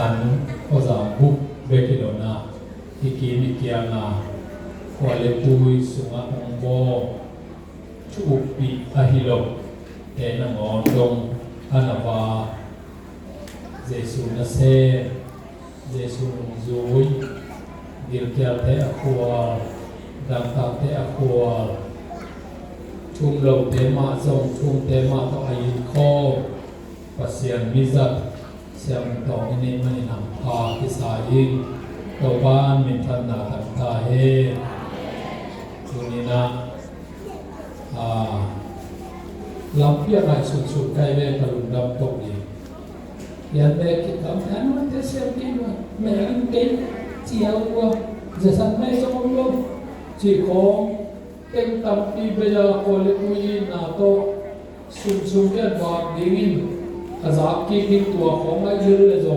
หันโอซาบุกเบกิโลนาที่กีมิเกียนาควาเลปุยสุงะองโบชุบปีอะฮิโลเตนังออนดงอานาวาเจสุนาเซเจสุนซุยดิลเกียเตอะคัวดังตาเตอะคัวชุมโลเตมาทรงชุมเตมาตออายินโคปัสเซียนมิซัตเสียงตองนี้มันนำพาพิสายิงตัวบ้านมิทันนาตันตาเฮตุนินะลำเพียงไรสุดๆใกล้เวกรุณดำตกดียันเบกิดำแทนวันเทเสียงกินว่าแม่กินเก่งเจียวว่าจะสั่งไม่จงลงจีของเต็งตำปีเบียโคเลกุยนาโตสุดๆยันวางดิ่งอาจารย์กินตัวของไอ้ยืนเลยโจ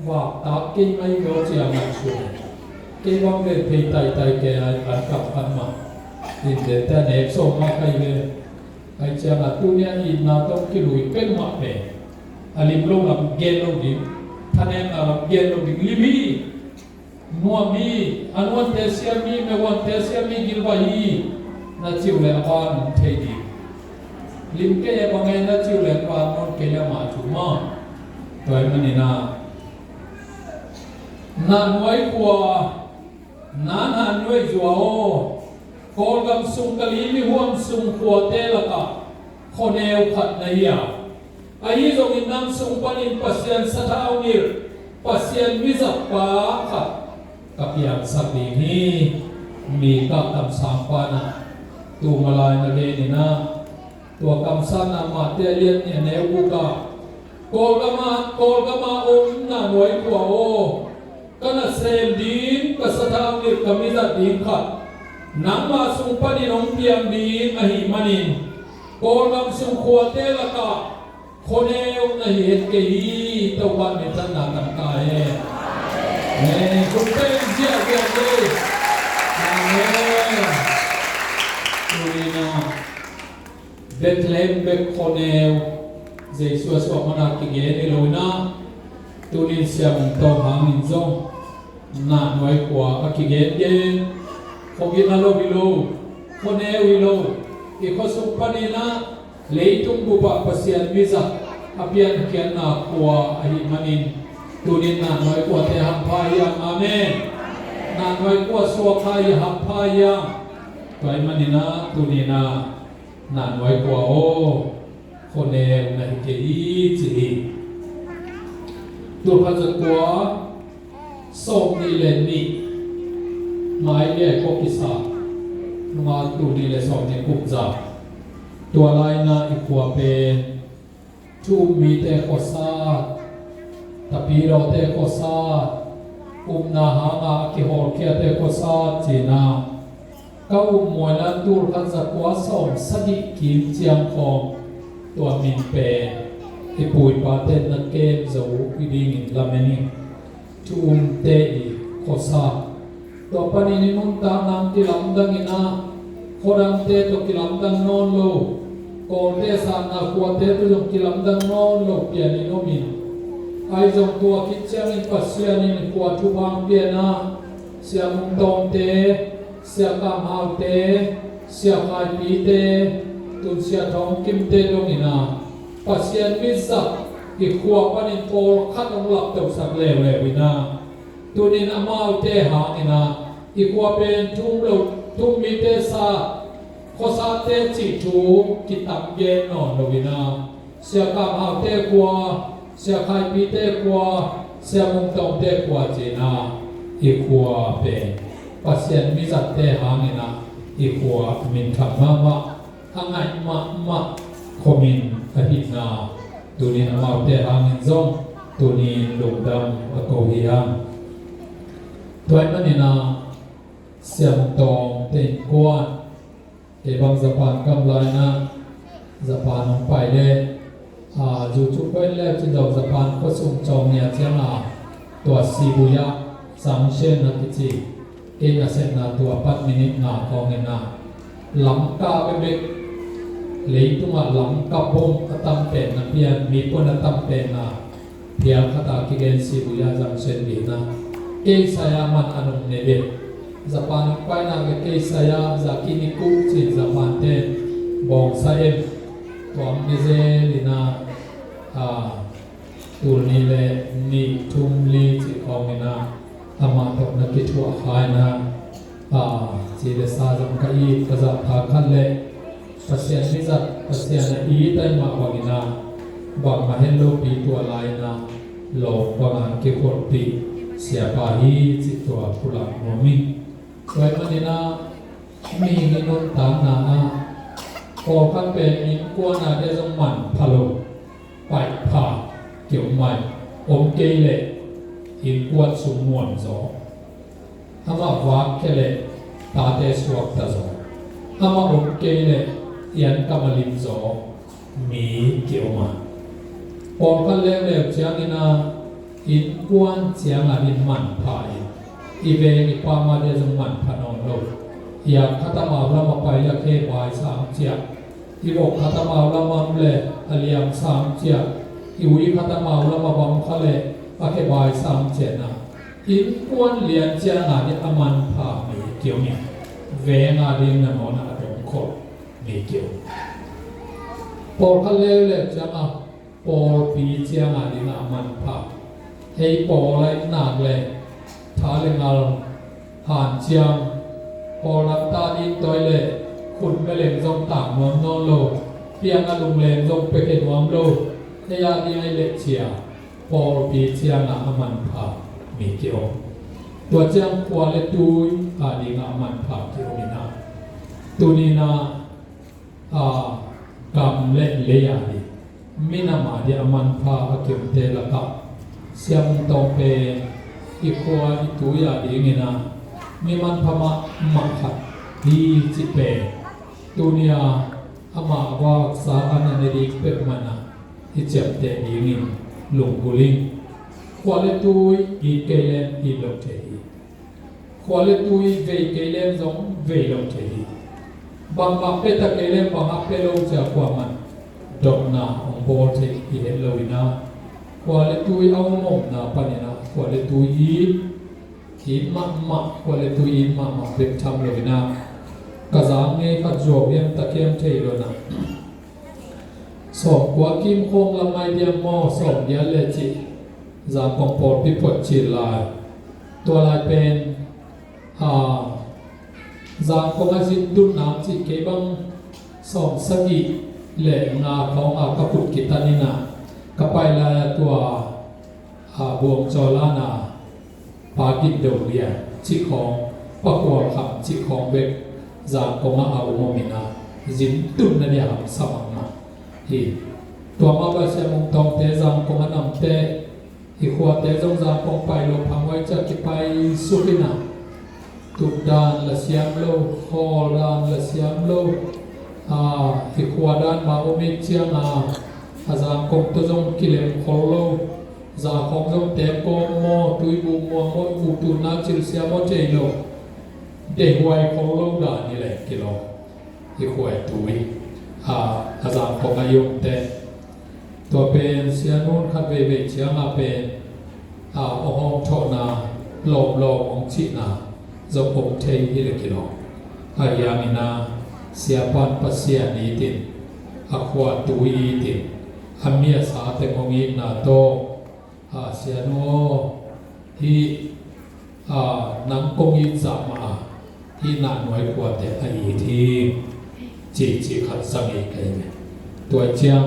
ว่าตากินไม่โดนเจียงมันสุดเกี่ยวกับเรื่องเพย์ไตแกอันกับอันมาดินเดตเนฟส่งมาใครเลยไอ้เจ้าหน้าตัวนี้อินนาต้องกิลุยเป็นมาเปย์อลิมลงลำเกลลงดิท่านเองลำเกลลงดิลิมีนัวมีอันวันเทเซียมีเมื่อวันเทเซียมีกิลวาฮีนั่นจิวเลอานเทดีลิมเกยบางไงนั่นจิวเลอานนนเกยมาจุมาตัวมันนี่นะนั่นไว้กว่านั่นไว้จัวโอโคลกำสุงกะลีมีห่วงสุงขวดเตลกะคนเอวขัดในยาอายุจงอินนังสุงปนินปัสยันสัทธาอุนิรปัสยันวิจักปาขัดกับอย่างสักนี้มีกับคำสั่งปานะตัวมาลายนาเรนินะตัวคำสั่งนามาเตเลียนเนี่ยเนวุกะโกลกมาองนั่นไว้กว่าโอก็น่าเซมดีนก็สัทธาอุนิรกมิจัดดีนขัดนังมาสุงปนินองเพียงดีอหิมันินโกลำสุงขวเตลกะคนเอวในเหตุเกีตะวันในท่านนาตังกายเนี่ยคุณเป็นเสียเกียรติอาเมนตุลีนาเบธเลมเบคคนเอวเจสุสวามันอากิเกนิโลนาตุลีเสียงตองหามินซงนาหน่วยกว่าอากิเกนเกนKogi nalo bilo, kone wilo, ikosup panina, leitung buba pasian miza, apian kian na kuwa ahimanin, tunin na noy kuwa te hampayang, amen. Na noy kuwa suwakay hampayang, toy manina tunina, na noy kuwa o, kone na hikei. Turkan sa kuwa, sok ni lenni. หมายเรียกพวกกิสามาตูดีเลยสองในกุบจับตัวลายนาอีกขวบเป็นชูมีเตโคซาตะปีเราเตโคซาอุมนาหางาคิโฮเคียเตโคซาจีนาก็อุมมวยนั้นตูกันสักว่าสองสดิกิมเจียงของตัวมินเป็นที่ปุยปาเตนนักเกมจะอุบิดิงลาเมนิชูอุมเตอีโคซาตัวปนินิมุนตานังกิลัมดังอินาโคดังเตตุกิลัมดังนอนโลโกเตสานาขวเตตุจงกิลัมดังนอนโลเปียนิโนมินไอจงตัวคิดเชียงอิปัสเซียนิขวทุบังเปียนาเสียมุงตองเตเสียกามหาวเตเสียไคปีเตตุนเสียทองกิมเตลงอินาปัสเซียนมิสักอีขวปนินโกขัดองหลับตกสักเลวเลวินาตุนินอมาเตหาอินาอีกว่าเป็นทุ่งโลกทุ่งมิเตสาโคซาเตจิจูกิตับเย็นนอนโลวินาเสียกามหาเตกว่าเสียไคปีเตกว่าเสียมุงตองเตกว่าจีนาอีกว่าเป็นปัสเซียนมิจัตเตหาอินาอีกว่ามินขับมาทั้งไงมาคอมินอหินาตุนินอมาเตหาอินซงตุนินลุงดำอโกฮิยังตัวมันนี่นะเสียงตองเต็งกวนเก็บบางสะพานกำไรนะสะพานลงไปเลยอยู่จุดไปแล้วที่ดอกสะพานก็ส่งจองเนี่ยเจ้าหน้าตัวซีบุยะสังเชนนักจิเอ็นเซนนาตัวปัดมินินาของเงินนาหลังกาไปเบกเลยตัวหลังกาบงกตั้มเป็นนักเรียนมีคนตั้มเป็นนะ เพียงคตากิเกนสิบุยาจังเช่นดีนะเอสายามันอนุเนเดจะปานไปนักเอสายาจะกินิคุจิจะปานเตนบองสายตัวมิเซลินาตูนีเลนิทุมลีจิออมินาอามาตกนักกิจวัตรหายนะจีเลสาจังกัยกษัตริย์ทักขันเลภาษานิจัตภาษาอีได้มาวากินาบังมาเห็นโลปีตัวลายนะโลกบางกิโคตปีเสียปาฮีจิตตัวผู้หลักโนมิสวยมันนี่นะมีเงินนตามนาพอขั้นเป็นอินกวนอาเดจงมันพะโลไปผ่าเกี่ยวใหม่อมเกเลอินกวนสุมวนโซอามาวักเคเลตาเตสวกตาโซอามาอมเกเลยันกำมลิมโซมีเกี่ยวมาพอขั้นเล็กๆเชียงนี่นะอินกวนเชียงอาดินมันผ่าอีเวนิความมาเดจงมันพนองโลอยากขัตมาเรามาไปละเคบายสามเจียอีโลกขัตมาเรามาเลอเลียมสามเจียอีวิขัตมาเรามาบังคัเลอะเคบายสามเจียนะอินกวนเลียนเจียงาดิอามันผ่ามีเกี่ยวเนี่ยเวงาดินนอนอาดงโคมีเกี่ยวพอขั้นเล็กๆจะมาพอปีเจียงาดินอามันผ่าให้พออะไรหนักเลยท้าเลงาลหานเชียงพอรับตาดีตัวเลยคุณไปเล่นทรงต่างเมืองนอนโลเพียงอารมณ์เล่นทรงไปเห็นวามโลในยาดีให้เล็กเชียพอปีเชียงอามันผ่ามีเกี่ยวตัวเจียงควาเลตุยอาดีอามันผ่าเกี่ยวมีนาตัวนี้นะกำเล่นเลียดีมินามาดีอามันผ่าเกี่ยวเตละกับเสียงตองเปอีควาอีตัวยาดีเงินะมีมันพม่ามังคัดดีจิเปตัวนี้อามาว่าสาอันนั้นดีเป็ดมันนะที่เจ็บเตะดีเงินหลงกุลิงควาเลตุยอีเกเลนอีลงเทฮีควาเลตุยเวเกเลนซงเวลงเทฮีบางมาเป็ดตะเกเลนบางมาเป็ดลงจากความมันดอกนาองโบเทอีเฮลโลวินาควาเลตุยเอาหมกนาปานินะควาเลตุยอีมะควาเลตุยอีมะเป็ดทำโลวินากระซังเงยขัดจบยังตะเกียมเทโลนะสอบกว่ากิมคงละไม่เดียมมอสอบเดียเลจิจางกองปอดพิพดจีลายตัวลายเป็นจางกองอาจิตดุนน้ำจิเก็บังสอบสกิเล่งาของกระปุกกิตานินะกระไปลายตัวบวงจอลานาปากิดเดียวเรียจิของปะกัวขับจิของเบกจางกองอาอุโมมินาจินตุนนั่นยังสมังมาที่ตัวมาบาเสียมุงตองเตจางกองนำเตอีขวดเตจงจางกองไปลงพังไว้จะกิไปสุขินาทุกด้านละเสียมโลคอด้านละเสียมโลอีขวดด้านมาอุมิเชียงจางกองตัวจงกิเลมโคโลจางกองจงเตะโกโมตุยบุมโมโมอุตุนาจิลเสียโมเจโลเดหวยโคโลด้านนี่แหละกิโลอีขวดตุยจางกองอายุเตตัวเป็นเสียนุ่นขัดเวเวเชียงเป็นองค์โทนาหลบหลบองชินาจะองเทยิเลกิโลอายามินาเสียปันปัสเสียนีตินอควาตุยตินอามีสาเตงงินาโตเสียโนที่นังกงยินสามาที่นาหน่วยกว่าแต่ไอที่จีขัดสังเกตเลยตัวเชียง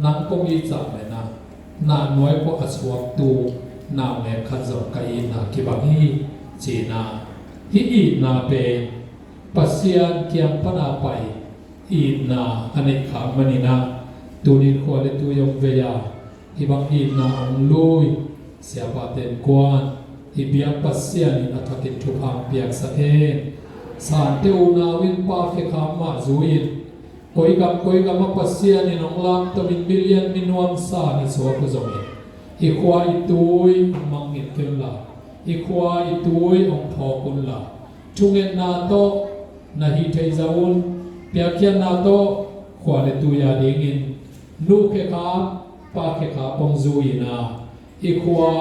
นังกงยินสาเลยนะนาหน่วยกว่าอสวกตูนาเมขัดจงกัยนาคิบังฮีจีนาที่อีนาเป็นปัสยานเกียงพนาไปอีนาอเนกขามณีนาตูนิควาเลตุยงเวียที่บางอีนาองลุยเสียบาเตนกวนที่เบียงปัสยานินาทักิทุพังเบียงสะเอสานเตวนาวินปาเฟคามาจุยนคอยกับมาปัสยานินองลามตมินบิลยันมินวันสานิสวะกุจงอีควาอีตุยมังอิเกลลาอีควาอีตุยองพอกุลลาจุงเอ็นนาโตนาฮิเทซาอุนเปียเกียนนาโตควาเลตุยาดิงินลูกเขคาปาเขคาปงจูยนา อีกขวา